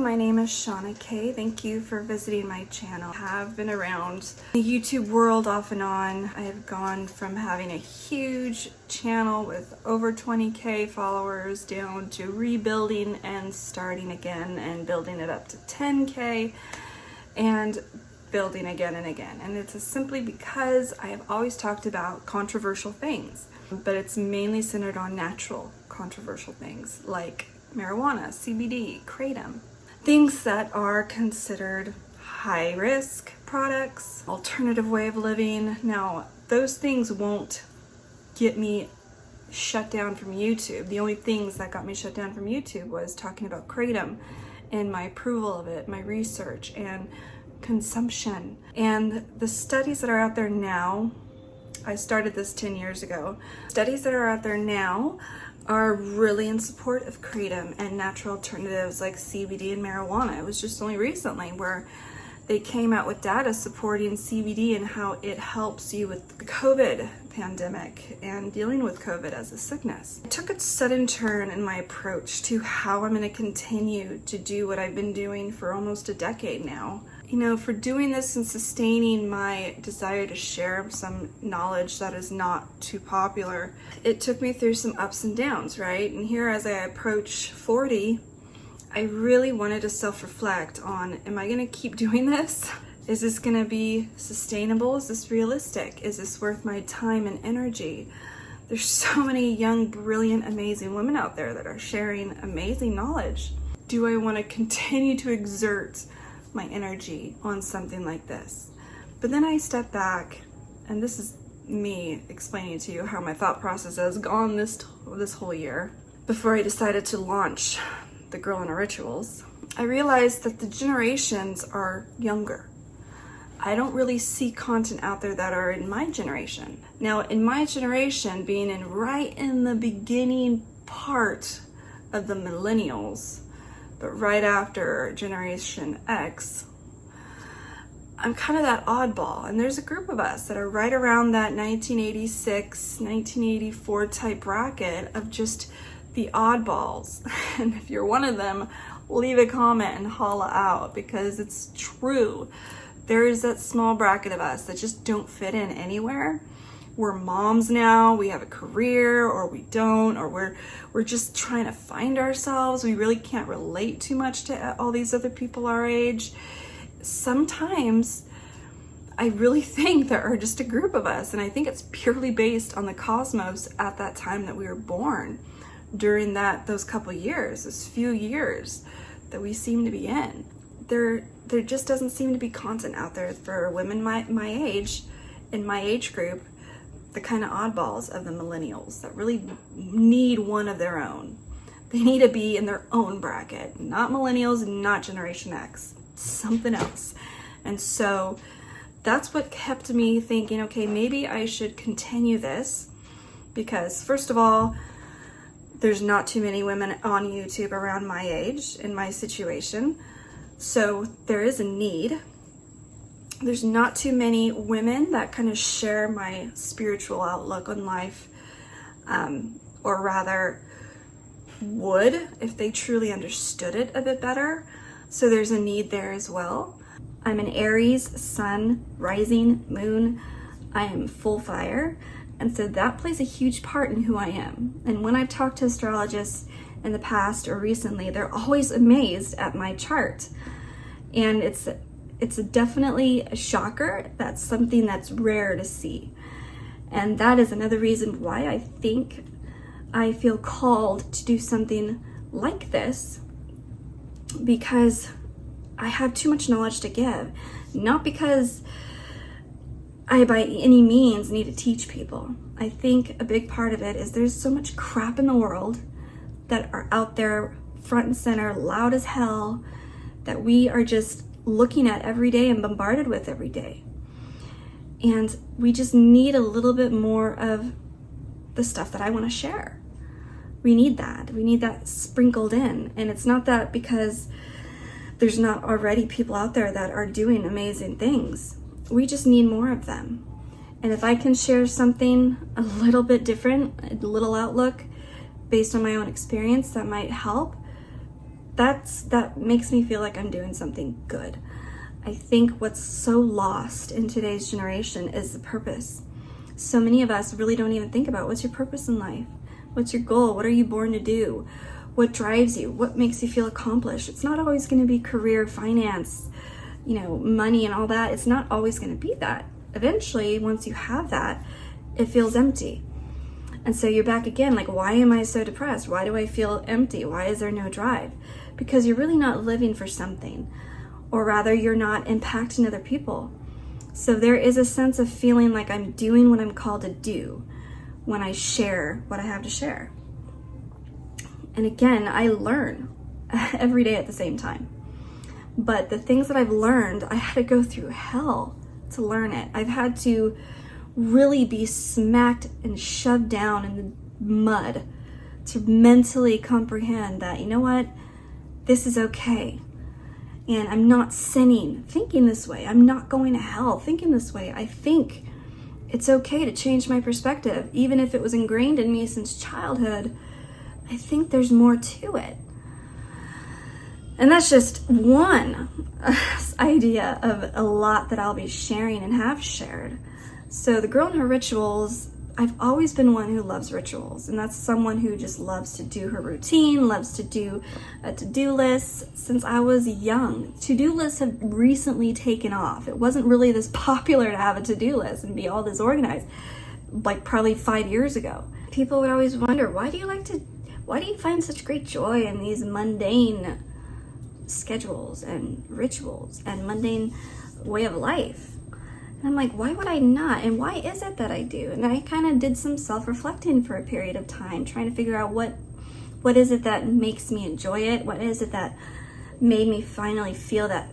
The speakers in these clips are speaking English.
my name is Shauna K. Thank you for visiting my channel. I have been around the YouTube world off and on. I have gone from having a huge channel with over 20K followers down to rebuilding and starting again and building it up to 10K and building again and again. And it's simply because I have always talked about controversial things, but it's mainly centered on natural controversial things like marijuana, CBD, Kratom, things that are considered high risk products, alternative way of living. Now, those things won't get me shut down from YouTube. The only things that got me shut down from YouTube was talking about Kratom and my approval of it, my research and consumption. And the studies that are out there now, I started this 10 years ago. Studies that are out there now are really in support of Kratom and natural alternatives like CBD and marijuana. It was just only recently where they came out with data supporting CBD and how it helps you with the COVID pandemic and dealing with COVID as a sickness. I took a sudden turn in my approach to how I'm going to continue to do what I've been doing for almost a decade now. You know, for doing this and sustaining my desire to share some knowledge that is not too popular, it took me through some ups and downs, right? And here as I approach 40, I really wanted to self-reflect on, am I gonna keep doing this? Is this gonna be sustainable? Is this realistic? Is this worth my time and energy? There's so many young, brilliant, amazing women out there that are sharing amazing knowledge. Do I wanna continue to exert my energy on something like this? But then I stepped back, and this is me explaining to you how my thought process has gone this whole year. Before I decided to launch the Girl in Her Rituals, I realized that the generations are younger. I don't really see content out there that are in my generation. Now, in my generation, being right in the beginning part of the millennials, but right after Generation X, I'm kind of that oddball. And there's a group of us that are right around that 1986, 1984 type bracket of just the oddballs. And if you're one of them, leave a comment and holla out, because it's true. There is that small bracket of us that just don't fit in anywhere. We're moms now, we have a career, or we don't, or we're just trying to find ourselves. We really can't relate too much to all these other people our age. Sometimes I really think there are just a group of us, and I think it's purely based on the cosmos at that time that we were born, during those couple years, those few years that we seem to be in. There just doesn't seem to be content out there for women my age, in my age group, the kind of oddballs of the millennials that really need one of their own. They need to be in their own bracket, not millennials, not Generation X, something else. And so that's what kept me thinking, okay, maybe I should continue this, because first of all, there's not too many women on YouTube around my age in my situation. So there is a need. There's not too many women that kind of share my spiritual outlook on life, or rather would if they truly understood it a bit better. So there's a need there as well. I'm an Aries, sun, rising, moon. I am full fire. And so that plays a huge part in who I am. And when I've talked to astrologists in the past or recently, they're always amazed at my chart. And it's definitely a shocker. That's something that's rare to see. And that is another reason why I think I feel called to do something like this, because I have too much knowledge to give. Not because I by any means need to teach people. I think a big part of it is there's so much crap in the world that are out there front and center, loud as hell, that we are just looking at every day and bombarded with every day. And we just need a little bit more of the stuff that I want to share. We need that sprinkled in. And it's not that because there's not already people out there that are doing amazing things. We just need more of them. And if I can share something a little bit different, a little outlook based on my own experience that might help, that makes me feel like I'm doing something good. I think what's so lost in today's generation is the purpose. So many of us really don't even think about what's your purpose in life? What's your goal? What are you born to do? What drives you? What makes you feel accomplished? It's not always going to be career, finance, money and all that. It's not always going to be that. Eventually, once you have that, it feels empty. And so you're back again, like, why am I so depressed? Why do I feel empty? Why is there no drive? Because you're really not living for something, or rather you're not impacting other people. So there is a sense of feeling like I'm doing what I'm called to do when I share what I have to share. And again, I learn every day at the same time. But the things that I've learned, I had to go through hell to learn it. I've had to really be smacked and shoved down in the mud to mentally comprehend that, you know what, this is okay. And I'm not sinning thinking this way. I'm not going to hell thinking this way. I think it's okay to change my perspective. Even if it was ingrained in me since childhood, I think there's more to it. And that's just one idea of a lot that I'll be sharing and have shared. So the girl and her rituals, I've always been one who loves rituals, and that's someone who just loves to do her routine, loves to do a to-do list. Since I was young, to-do lists have recently taken off. It wasn't really this popular to have a to-do list and be all this organized, like probably 5 years ago. People would always wonder, why do you find such great joy in these mundane schedules and rituals and mundane way of life? And I'm like, why would I not? And why is it that I do? And I kind of did some self-reflecting for a period of time, trying to figure out what is it that makes me enjoy it? What is it that made me finally feel that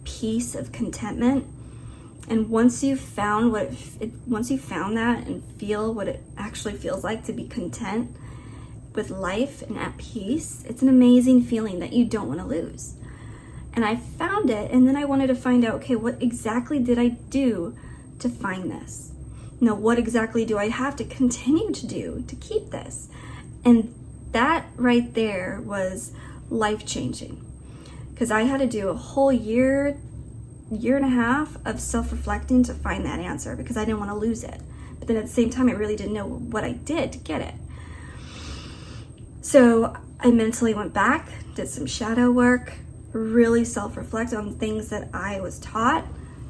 peace of contentment? And once you found that and feel what it actually feels like to be content with life and at peace, it's an amazing feeling that you don't want to lose. And I found it, and then I wanted to find out, okay, what exactly did I do to find this? Now, what exactly do I have to continue to do to keep this? And that right there was life-changing, because I had to do a whole year and a half of self-reflecting to find that answer, because I didn't want to lose it. But then at the same time, I really didn't know what I did to get it. So I mentally went back, did some shadow work, really self-reflect on things that I was taught,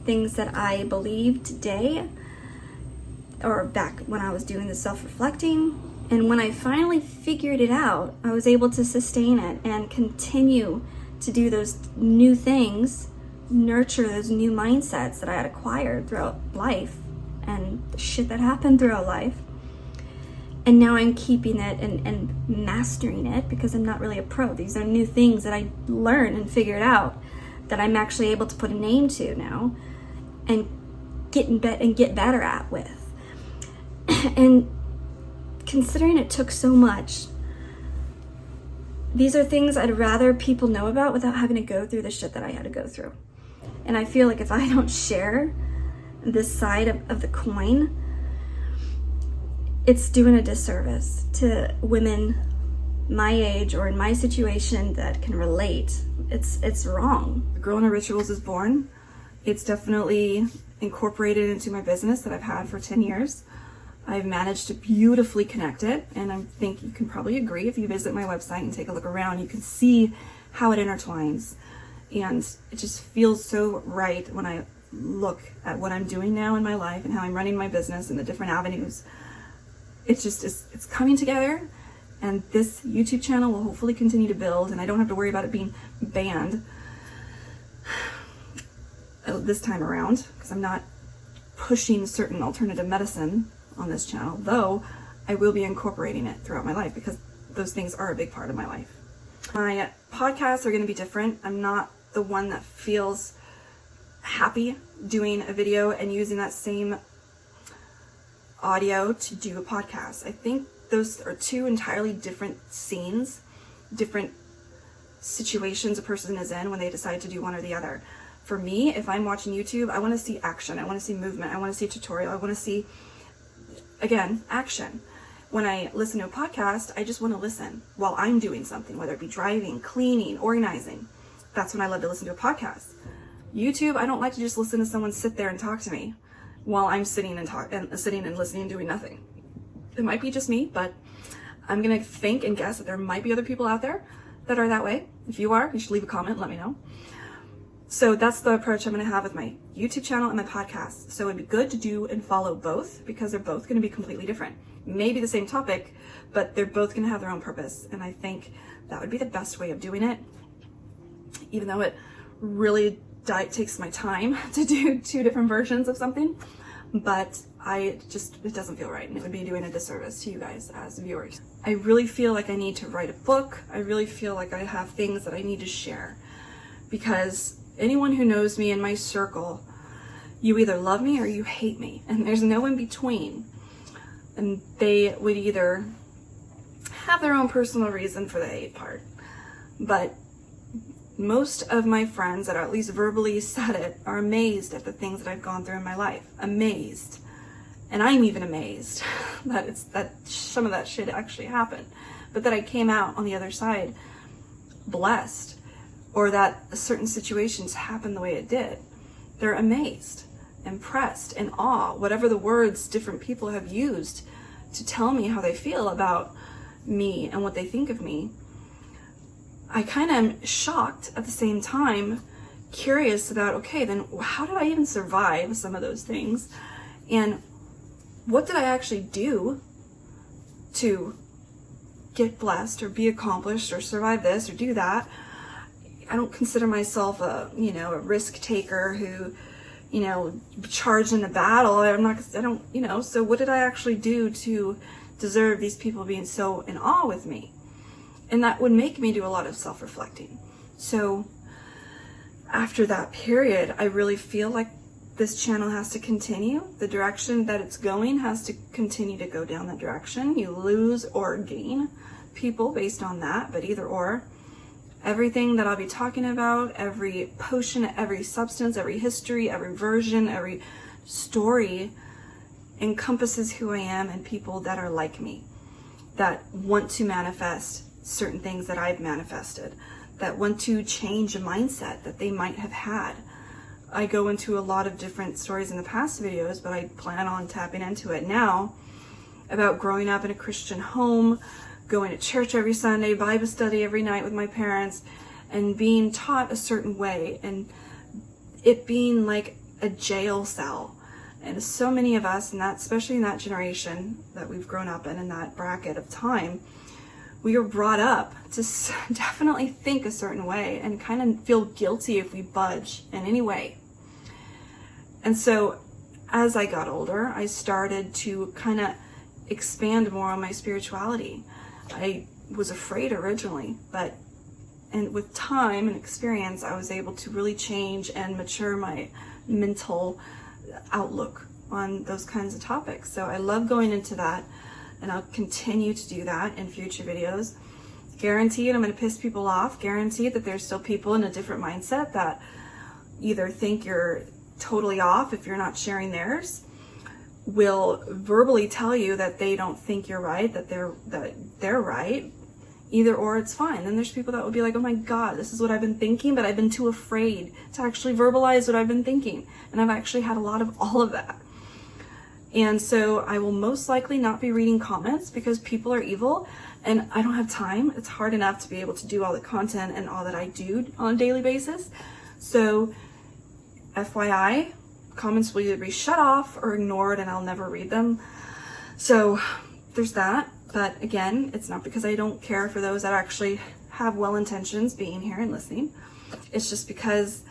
things that I believe today, or back when I was doing the self-reflecting. And when I finally figured it out, I was able to sustain it and continue to do those new things, nurture those new mindsets that I had acquired throughout life and the shit that happened throughout life. And now I'm keeping it and mastering it, because I'm not really a pro. These are new things that I learned and figured out that I'm actually able to put a name to now and get better at with. And considering it took so much, these are things I'd rather people know about without having to go through the shit that I had to go through. And I feel like if I don't share this side of the coin, it's doing a disservice to women my age or in my situation that can relate. It's wrong. The Girl in Her Rituals is born. It's definitely incorporated into my business that I've had for 10 years. I've managed to beautifully connect it, and I think you can probably agree if you visit my website and take a look around, you can see how it intertwines. And it just feels so right when I look at what I'm doing now in my life and how I'm running my business and the different avenues. It's coming together, and this YouTube channel will hopefully continue to build, and I don't have to worry about it being banned this time around, because I'm not pushing certain alternative medicine on this channel, though I will be incorporating it throughout my life, because those things are a big part of my life. My podcasts are going to be different. I'm not the one that feels happy doing a video and using that same audio to do a podcast. I think those are two entirely different scenes, different situations a person is in when they decide to do one or the other. For me, if I'm watching YouTube, I want to see action. I want to see movement. I want to see tutorial. I want to see, again, action. when I listen to a podcast, I just want to listen while I'm doing something, whether it be driving, cleaning, organizing. That's when I love to listen to a podcast. YouTube, I don't like to just listen to someone sit there and talk to me while I'm sitting and listening and doing nothing. It might be just me, but I'm going to think and guess that there might be other people out there that are that way. If you are, you should leave a comment and let me know. So that's the approach I'm going to have with my YouTube channel and my podcast. So it'd be good to do and follow both because they're both going to be completely different. Maybe the same topic, but they're both going to have their own purpose. And I think that would be the best way of doing it, even though it really takes my time to do 2 different versions of something. But it doesn't feel right, and it would be doing a disservice to you guys as viewers. I really feel like I need to write a book. I really feel like I have things that I need to share, because anyone who knows me in my circle, you either love me or you hate me, and there's no in between. And they would either have their own personal reason for the hate part, but most of my friends that are at least verbally said it are amazed at the things that I've gone through in my life. Amazed. And I'm even amazed that some of that shit actually happened, but that I came out on the other side blessed, or that certain situations happened the way it did. They're amazed, impressed, in awe, whatever the words different people have used to tell me how they feel about me and what they think of me. I kind of am shocked at the same time, curious about, okay, then how did I even survive some of those things? And what did I actually do to get blessed or be accomplished or survive this or do that? I don't consider myself a risk taker who, charged in a battle. So what did I actually do to deserve these people being so in awe with me? And that would make me do a lot of self-reflecting. So after that period, I really feel like this channel has to continue. The direction that it's going has to continue to go down that direction. You lose or gain people based on that, but either or. Everything that I'll be talking about, every potion, every substance, every history, every version, every story encompasses who I am and people that are like me, that want to manifest certain things that I've manifested, that want to change a mindset that they might have had. I go into a lot of different stories in the past videos, but I plan on tapping into it now about growing up in a Christian home, going to church every Sunday, Bible study every night with my parents, and being taught a certain way, and it being like a jail cell. And so many of us, and that, especially in that generation that we've grown up in that bracket of time, we are brought up to definitely think a certain way and kind of feel guilty if we budge in any way. And so as I got older, I started to kind of expand more on my spirituality. I was afraid originally, and with time and experience, I was able to really change and mature my mental outlook on those kinds of topics. So I love going into that, and I'll continue to do that in future videos. Guaranteed I'm going to piss people off. Guaranteed that there's still people in a different mindset that either think you're totally off if you're not sharing theirs, will verbally tell you that they don't think you're right, that they're right. Either or, it's fine. Then there's people that would be like, oh my God, this is what I've been thinking, but I've been too afraid to actually verbalize what I've been thinking. And I've actually had a lot of all of that. And so I will most likely not be reading comments because people are evil and I don't have time. It's hard enough to be able to do all the content and all that I do on a daily basis. So FYI, comments will either be shut off or ignored and I'll never read them. So there's that. But again, it's not because I don't care for those that actually have well intentions being here and listening. It's just because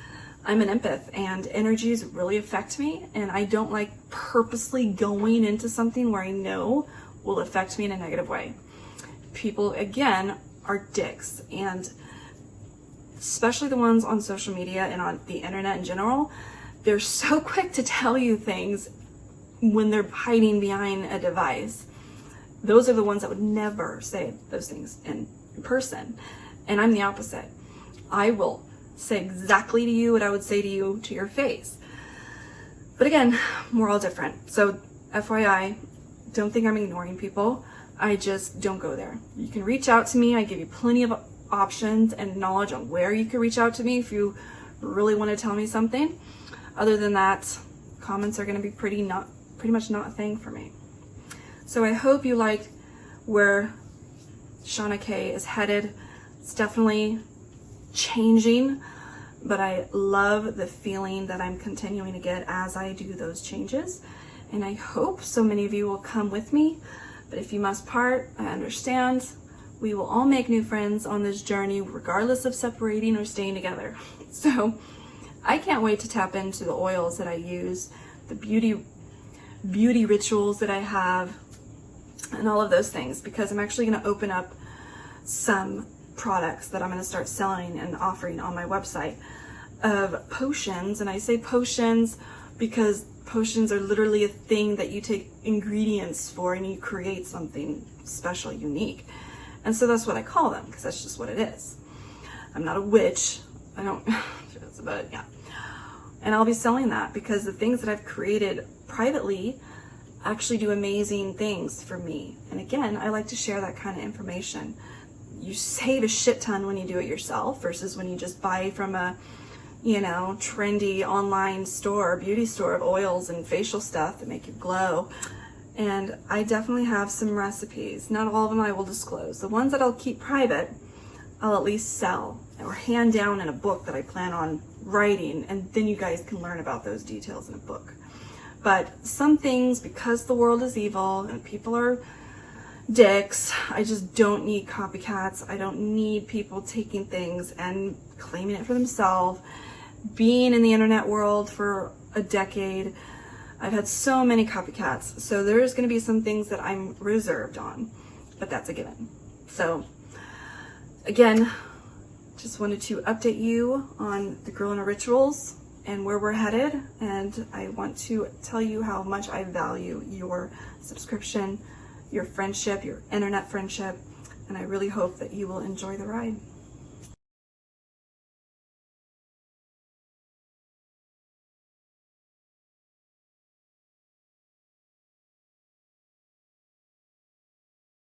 I'm an empath and energies really affect me, and I don't like purposely going into something where I know will affect me in a negative way. People, again, are dicks, and especially the ones on social media and on the internet in general, they're so quick to tell you things when they're hiding behind a device. Those are the ones that would never say those things in person. And I'm the opposite. I will say exactly to you what I would say to you to your face. But again, we're all different. So FYI, don't think I'm ignoring people. I just don't go there. You can reach out to me. I give you plenty of options and knowledge on where you can reach out to me if you really want to tell me something. Other than that, comments are going to be pretty much not a thing for me. So I hope you liked where Shauna K is headed. It's definitely changing, but I love the feeling that I'm continuing to get as I do those changes. And I hope so many of you will come with me. But if you must part, I understand. We will all make new friends on this journey, regardless of separating or staying together. So I can't wait to tap into the oils that I use, the beauty rituals that I have, and all of those things, because I'm actually going to open up some products that I'm going to start selling and offering on my website of potions. And I say potions because potions are literally a thing that you take ingredients for and you create something special, unique. And so that's what I call them, because that's just what it is. I'm not a witch. I don't, but yeah. And I'll be selling that because the things that I've created privately actually do amazing things for me. And again, I like to share that kind of information. You save a shit ton when you do it yourself versus when you just buy from a, trendy online store, beauty store of oils and facial stuff that make you glow. And I definitely have some recipes. Not all of them I will disclose. The ones that I'll keep private, I'll at least sell or hand down in a book that I plan on writing, and then you guys can learn about those details in a book. But some things, because the world is evil and people are dicks, I just don't need copycats. I don't need people taking things and claiming it for themselves. Being in the internet world for a decade, I've had so many copycats. So there's going to be some things that I'm reserved on, but that's a given. So again, just wanted to update you on the Girl in her Rituals and where we're headed. And I want to tell you how much I value your subscription, your friendship, your internet friendship. And I really hope that you will enjoy the ride.